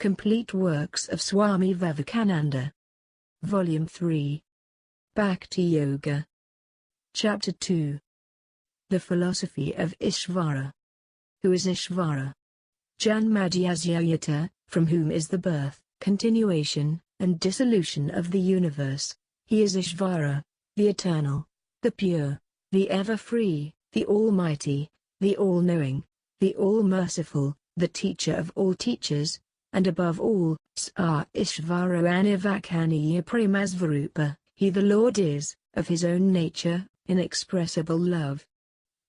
Complete Works of Swami Vivekananda. Volume 3. Bhakti Yoga. Chapter 2. The Philosophy of Ishvara. Who is Ishvara? Janmadhyasya, from whom is the birth, continuation, and dissolution of the universe. He is Ishvara, the eternal, the pure, the ever-free, the almighty, the all-knowing, the all-merciful, the teacher of all teachers, and above all, Sa Ishvara Anivakaniya Premasvarupa, he the Lord is, of his own nature, inexpressible love.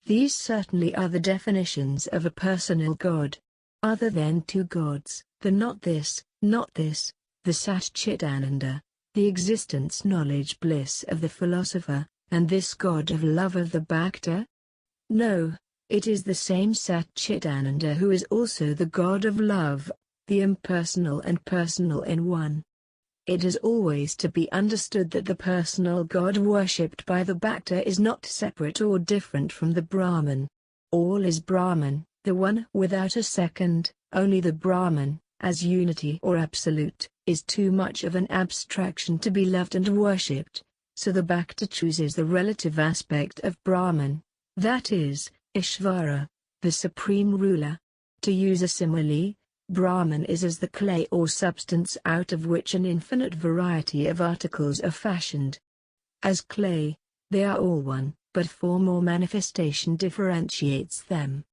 These certainly are the definitions of a personal God. Other than two gods, the not this, the Satchitananda, the existence knowledge bliss of the philosopher, and this God of love of the Bhakta? No, it is the same Satchitananda who is also the God of love, the impersonal and personal in one. It is always to be understood that the personal God worshipped by the Bhakta is not separate or different from the Brahman. All is Brahman, the one without a second. Only the Brahman, as unity or absolute, is too much of an abstraction to be loved and worshipped, so the Bhakta chooses the relative aspect of Brahman, that is, Ishvara, the supreme ruler. To use a simile, Brahman is as the clay or substance out of which an infinite variety of articles are fashioned. As clay, they are all one, but form or manifestation differentiates them.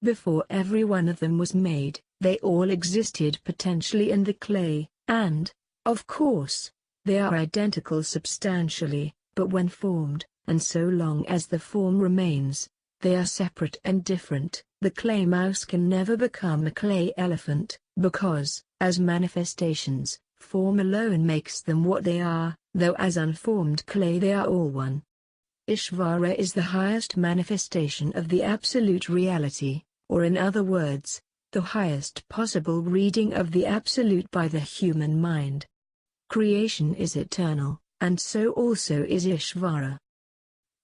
Before every one of them was made, they all existed potentially in the clay, and, of course, they are identical substantially, but when formed, and so long as the form remains, they are separate and different. The clay mouse can never become a clay elephant, because, as manifestations, form alone makes them what they are, though as unformed clay they are all one. Ishvara is the highest manifestation of the absolute reality, or in other words, the highest possible reading of the absolute by the human mind. Creation is eternal, and so also is Ishvara.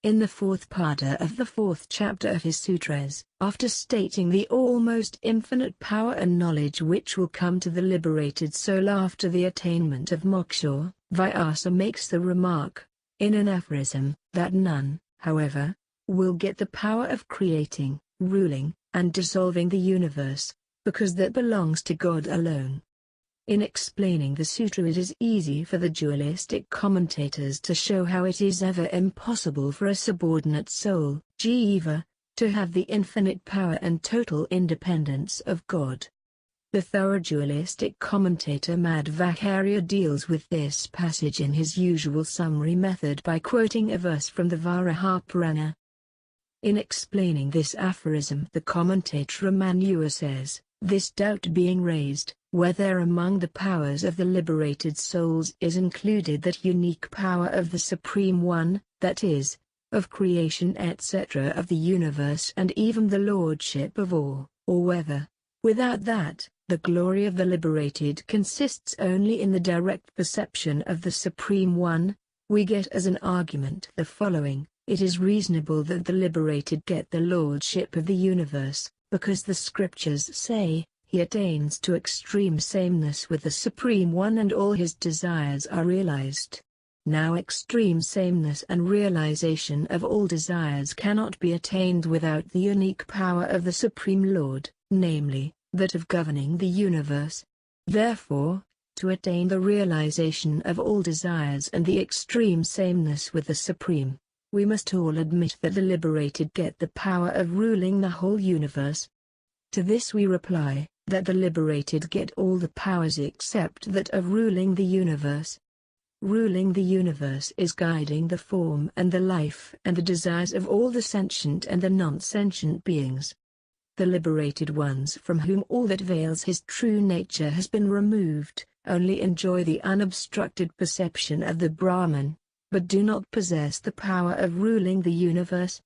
In the fourth pada of the fourth chapter of his sutras, after stating the almost infinite power and knowledge which will come to the liberated soul after the attainment of moksha, Vyasa makes the remark, in an aphorism, that none, however, will get the power of creating, ruling, and dissolving the universe, because that belongs to God alone. In explaining the sutra, it is easy for the dualistic commentators to show how it is ever impossible for a subordinate soul, jiva, to have the infinite power and total independence of God. The thorough dualistic commentator Madhvacharya deals with this passage in his usual summary method by quoting a verse from the Varaha Purana. In explaining this aphorism, the commentator Ramanua says, this doubt being raised, whether among the powers of the liberated souls is included that unique power of the Supreme One, that is, of creation etc. of the universe and even the lordship of all, or whether, without that, the glory of the liberated consists only in the direct perception of the Supreme One, we get as an argument the following: it is reasonable that the liberated get the lordship of the universe, because the scriptures say, he attains to extreme sameness with the Supreme One and all his desires are realized. Now extreme sameness and realization of all desires cannot be attained without the unique power of the Supreme Lord, namely, that of governing the universe. Therefore, to attain the realization of all desires and the extreme sameness with the Supreme, we must all admit that the liberated get the power of ruling the whole universe. To this we reply, that the liberated get all the powers except that of ruling the universe. Ruling the universe is guiding the form and the life and the desires of all the sentient and the non-sentient beings. The liberated ones from whom all that veils his true nature has been removed, only enjoy the unobstructed perception of the Brahman, but do not possess the power of ruling the universe.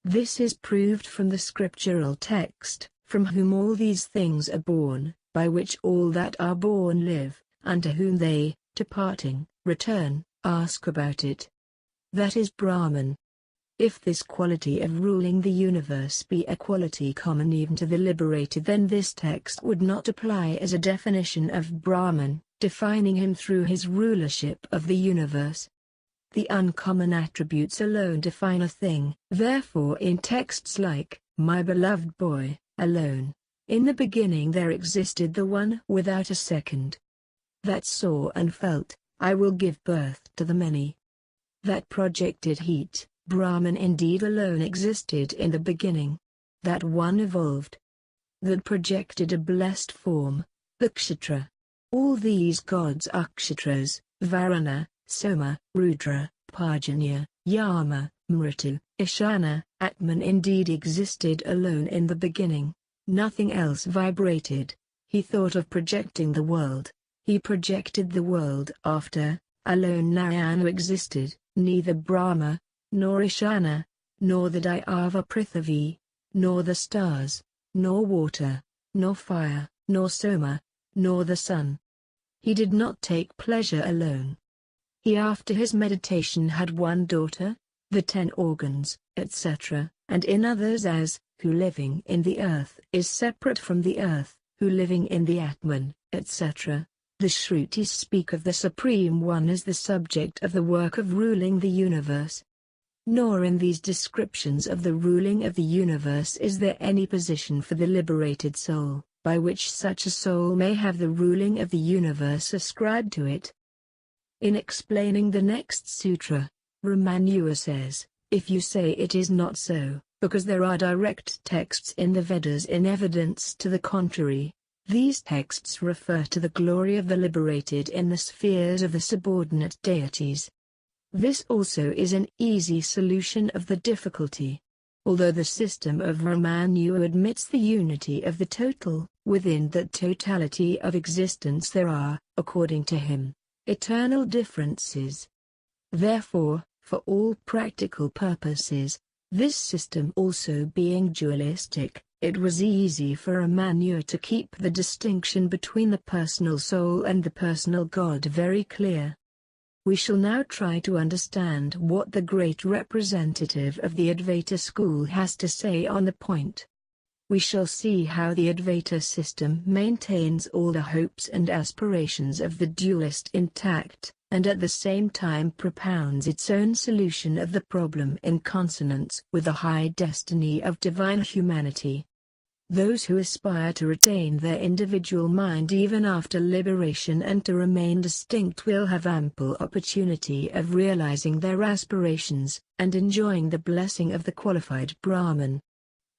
This is proved from the scriptural text, from whom all these things are born, by which all that are born live, unto whom they, departing, return, ask about it. That is Brahman. If this quality of ruling the universe be a quality common even to the liberated, then this text would not apply as a definition of Brahman, defining him through his rulership of the universe. The uncommon attributes alone define a thing. Therefore in texts like, "My beloved boy," alone, "In the beginning there existed the one without a second. That saw and felt, I will give birth to the many." That projected heat, Brahman indeed alone existed in the beginning. That one evolved. That projected a blessed form, the Kshatra. All these gods are Kshatras, Varuna, Soma, Rudra, Parjanya, Yama, Mritu, Ishana. Atman indeed existed alone in the beginning. Nothing else vibrated. He thought of projecting the world. He projected the world after. Alone Narayana existed, neither Brahma, nor Ishana, nor the Dayava Prithvi, nor the stars, nor water, nor fire, nor Soma, nor the sun. He did not take pleasure alone. He after his meditation had one daughter, the 10 organs, etc., and in others as, who living in the earth is separate from the earth, who living in the Atman, etc. The Shrutis speak of the Supreme One as the subject of the work of ruling the universe. Nor in these descriptions of the ruling of the universe is there any position for the liberated soul, by which such a soul may have the ruling of the universe ascribed to it. In explaining the next sutra, Ramanua says, "If you say it is not so, because there are direct texts in the Vedas in evidence to the contrary, these texts refer to the glory of the liberated in the spheres of the subordinate deities. This also is an easy solution of the difficulty. Although the system of Ramanua admits the unity of the total, within that totality of existence there are, according to him, eternal differences. Therefore, for all practical purposes, this system also being dualistic, it was easy for Ramanua to keep the distinction between the personal soul and the personal God very clear." We shall now try to understand what the great representative of the Advaita school has to say on the point. We shall see how the Advaita system maintains all the hopes and aspirations of the dualist intact, and at the same time propounds its own solution of the problem in consonance with the high destiny of divine humanity. Those who aspire to retain their individual mind even after liberation and to remain distinct will have ample opportunity of realizing their aspirations, and enjoying the blessing of the qualified Brahman.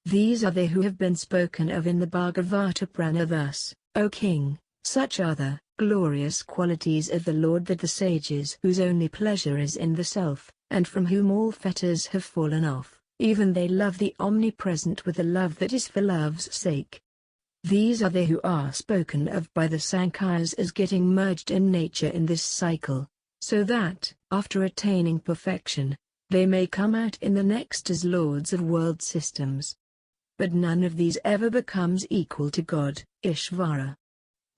These are they who have been spoken of in the Bhagavata Purana thus, "O king, such are the glorious qualities of the Lord that the sages whose only pleasure is in the self, and from whom all fetters have fallen off, even they love the omnipresent with a love that is for love's sake. These are they who are spoken of by the Sankhya's as getting merged in nature in this cycle, so that, after attaining perfection, they may come out in the next as lords of world systems. But none of these ever becomes equal to God, Ishvara.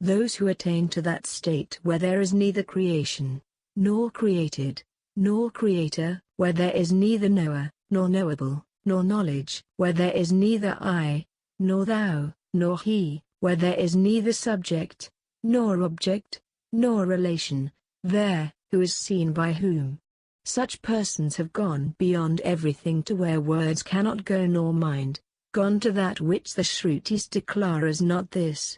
Those who attain to that state where there is neither creation, nor created, nor creator, where there is neither knower, nor knowable, nor knowledge, where there is neither I, nor thou, nor he, where there is neither subject, nor object, nor relation, there, who is seen by whom. Such persons have gone beyond everything to where words cannot go nor mind, gone to that which the Shrutis declare as not this,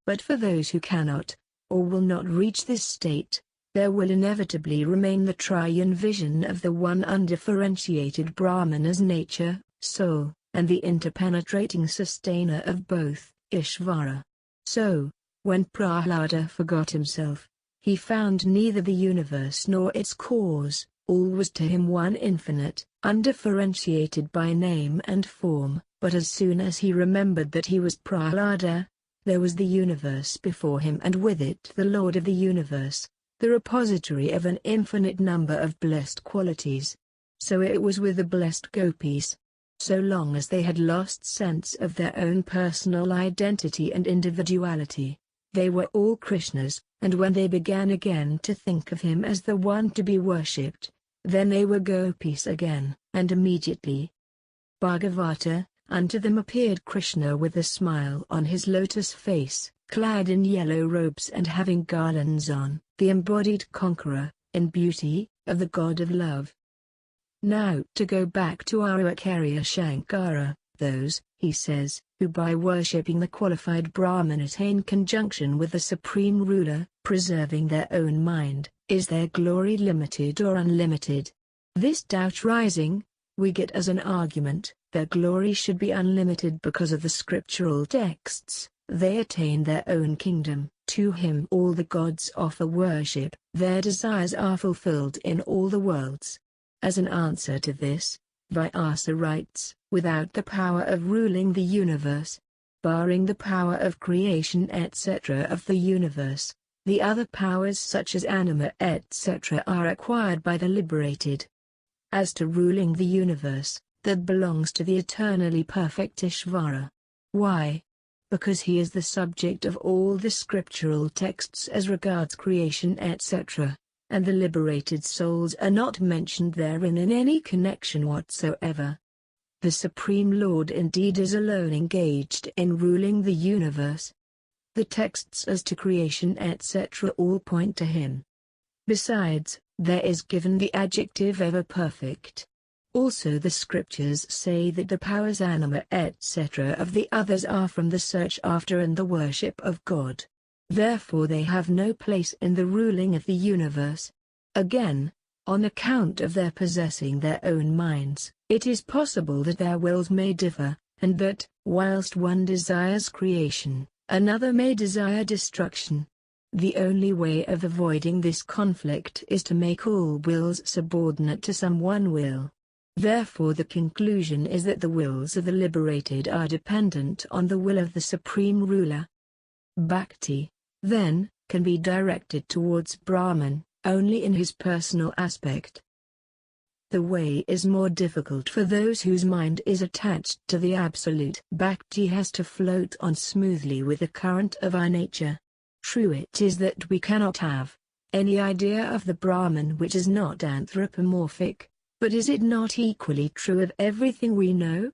but for those who cannot, or will not reach this state, there will inevitably remain the triune vision of the one undifferentiated Brahman as nature, soul, and the interpenetrating sustainer of both, Ishvara. So, when Prahlada forgot himself, he found neither the universe nor its cause, all was to him one infinite, undifferentiated by name and form, but as soon as he remembered that he was Prahlada, there was the universe before him and with it the Lord of the universe, the repository of an infinite number of blessed qualities. So it was with the blessed gopis. So long as they had lost sense of their own personal identity and individuality, they were all Krishna's, and when they began again to think of him as the one to be worshipped, then they will go peace again, and immediately. Bhagavata, unto them appeared Krishna with a smile on his lotus face, clad in yellow robes and having garlands on, the embodied conqueror, in beauty, of the god of love. Now to go back to our Acharya Shankara, those, he says, who by worshipping the qualified Brahman attain conjunction with the supreme ruler, preserving their own mind, is their glory limited or unlimited? This doubt rising, we get as an argument, their glory should be unlimited because of the scriptural texts. They attain their own kingdom, to him all the gods offer worship, their desires are fulfilled in all the worlds. As an answer to this, Vyasa writes, without the power of ruling the universe, barring the power of creation etc. of the universe, the other powers such as anima etc. are acquired by the liberated. As to ruling the universe, that belongs to the eternally perfect Ishvara. Why? Because he is the subject of all the scriptural texts as regards creation etc., and the liberated souls are not mentioned therein in any connection whatsoever. The Supreme Lord indeed is alone engaged in ruling the universe. The texts as to creation etc. all point to him. Besides, there is given the adjective ever perfect. Also the scriptures say that the powers anima etc. of the others are from the search after and the worship of God. Therefore they have no place in the ruling of the universe. Again, on account of their possessing their own minds, it is possible that their wills may differ, and that, whilst one desires creation, another may desire destruction. The only way of avoiding this conflict is to make all wills subordinate to some one will. Therefore the conclusion is that the wills of the liberated are dependent on the will of the Supreme Ruler. Bhakti, then, can be directed towards Brahman, only in his personal aspect. The way is more difficult for those whose mind is attached to the Absolute. Bhakti has to float on smoothly with the current of our nature. True it is that we cannot have any idea of the Brahman which is not anthropomorphic. But is it not equally true of everything we know?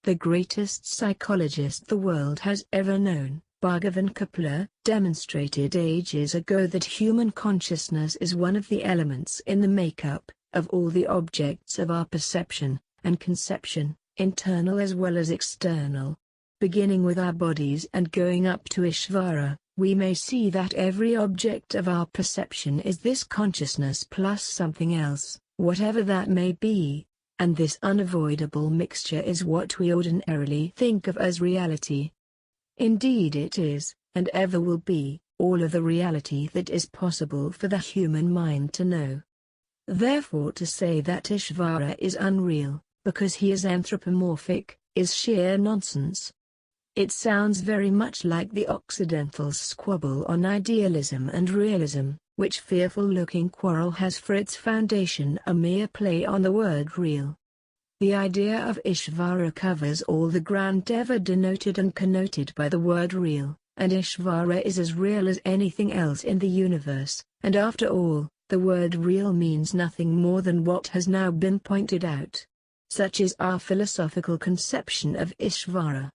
The greatest psychologist the world has ever known, Bhagavan Kepler, demonstrated ages ago that human consciousness is one of the elements in the makeup of all the objects of our perception and conception, internal as well as external. Beginning with our bodies and going up to Ishvara, we may see that every object of our perception is this consciousness plus something else, whatever that may be, and this unavoidable mixture is what we ordinarily think of as reality. Indeed it is, and ever will be, all of the reality that is possible for the human mind to know. Therefore to say that Ishvara is unreal, because he is anthropomorphic, is sheer nonsense. It sounds very much like the Occidentals' squabble on idealism and realism, which fearful-looking quarrel has for its foundation a mere play on the word real. The idea of Ishvara covers all the ground ever denoted and connoted by the word real, and Ishvara is as real as anything else in the universe, and after all, the word real means nothing more than what has now been pointed out. Such is our philosophical conception of Ishvara.